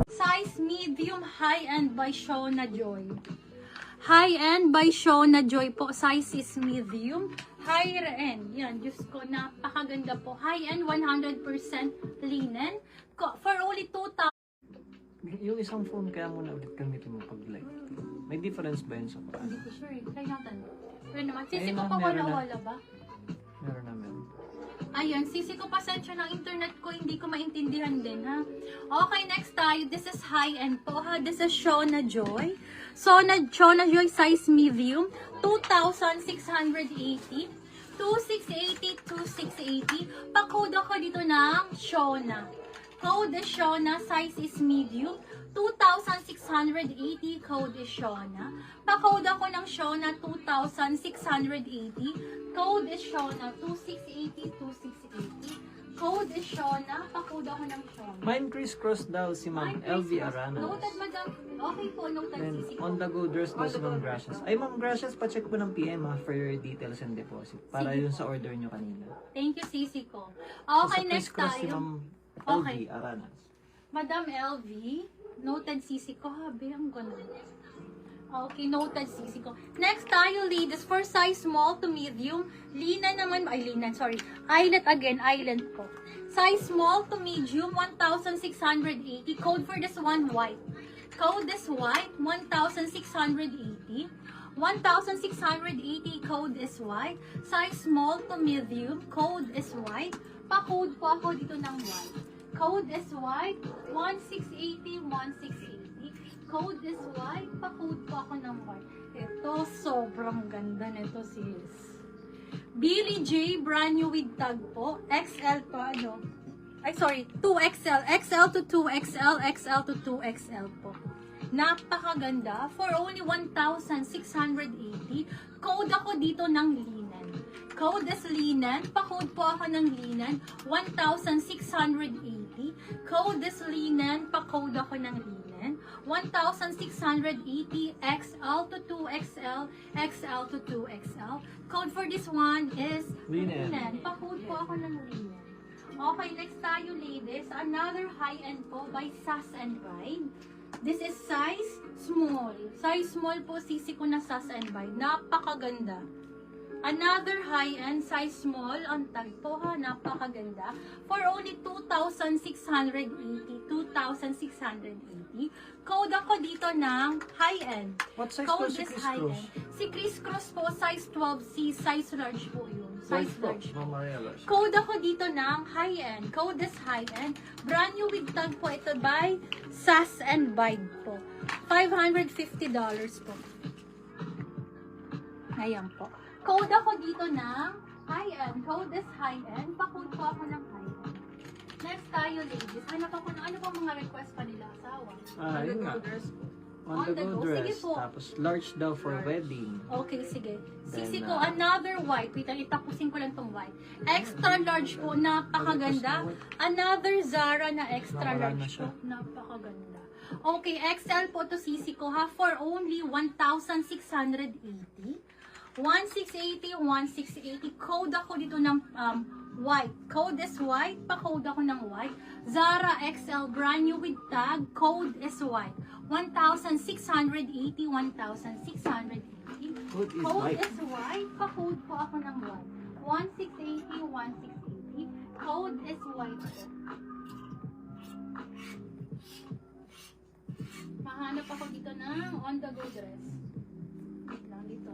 Size medium high-end by Shona Joy. High-end by Shona Joy po. Size is medium. Higher-end. Yan, Diyos ko, napakaganda po. High-end, 100% linen. For only 2,000. Yung isang phone kaya mo na ulit gamitin mo pag live. May difference ba yun sa paraan? Hindi ko sure. Try natin. Pero naman, sisi Ayun ko na, pa meron na. wala-wala ba? Meron na meron. Ayun, sisi ko pasensya ng internet ko, hindi ko maintindihan din, ha? Okay, next tayo. This is high-end po, ha? This is Shona Joy. Shona Joy size medium, 2,680. 2,680, 2,680. Pa-code ako dito ng Shona. Code is Shona, size is medium. 2,680, code is Shona. Pa-code ako ng Shona, 2,680. Code is Shona, 2,680, 2,680. Code is Shona. Pa-code ako ng Shona. Mine crisscross daw si Ma'am LV Aranas. Noted, madam. Okay po, noted. Then, Sisi ko. on the go, there's daw si Ma'am Gracias. Ay, Ma'am Gracias, pa-check mo ng PM ha, for your details and deposit. Para Sige yun po. sa order nyo kanina. Thank you, Sisi ko. So, Okay, sa next crisscross si tayo. Ma'am Okay. LV Aranas. Madam LV, noted Sisi ko. Habi, ang ganda. Okay, noted Sisi ko. Next tayo, ladies, for size small to medium. Linen naman, ay linen, sorry. Eyelet again, eyelet po. Size small to medium, 1,680. Code for this one, white. Code is white, 1,680. 1,680, code is white. Size small to medium, code is white. Pa-code po ako dito ng white. Code is white, 1,680, 1,680. Code is white, pa-code po ako ng white. Ito, sobrang ganda nito, sis. Billy J, brand new with tag po. XL to ano? Ay, sorry, 2XL. XL to 2XL, XL to 2XL po. Napakaganda. For only 1,680. Code ako dito ng linen. Code is linen. Pa-code po ako ng linen. 1,680. Code is linen. Pa-code ako ng linen. 1,680. XL to 2XL. XL to 2XL. Code for this one is Linen. Pa-code po ako ng linen. Okay, next tayo, ladies. Another high-end po by Sass and Bride. This is size small. Size small po, sisi ko na Sass and Bride. Napakaganda. Another high-end, size small, ang tag po ha, napakaganda. For only 2,680, 2,680. Code ako dito ng high-end. What size po Code si is crisscross? high-end. Si crisscross po, size 12C, size large po yun. Size Large po, large po. Ma'am Maria Large. Code ako dito ng high-end. Code is high-end. Brand new with tag po ito by Sass and Bide po. $550 po. Ayan po. Code ako dito ng high-end. Code is high-end. Pa-code po ako ng high-end. Next tayo, ladies. Ano pa mga request pa nila asawa? Yun nga. On the go Sige dress. po. Tapos large daw for wedding. Okay, sige. Sisi Then, ko, another white. Wait, itapusin ko lang tong white. Extra large po, napakaganda. Another Zara na extra Nawala na large siya. po, napakaganda. Okay, XL po to sisi ko ha, for only 1,680. 1,680, 1,680. Code ako dito ng white. Code is white. Pa-code ako ng white. Zara XL, brand new with tag. Code is white. 1,680, 1,680. Code is Code white. is white. Pa-code po ako ng white. 1,680, 1,680. Code is white po. Mahanap ako dito ng on the go dress. Wait lang dito.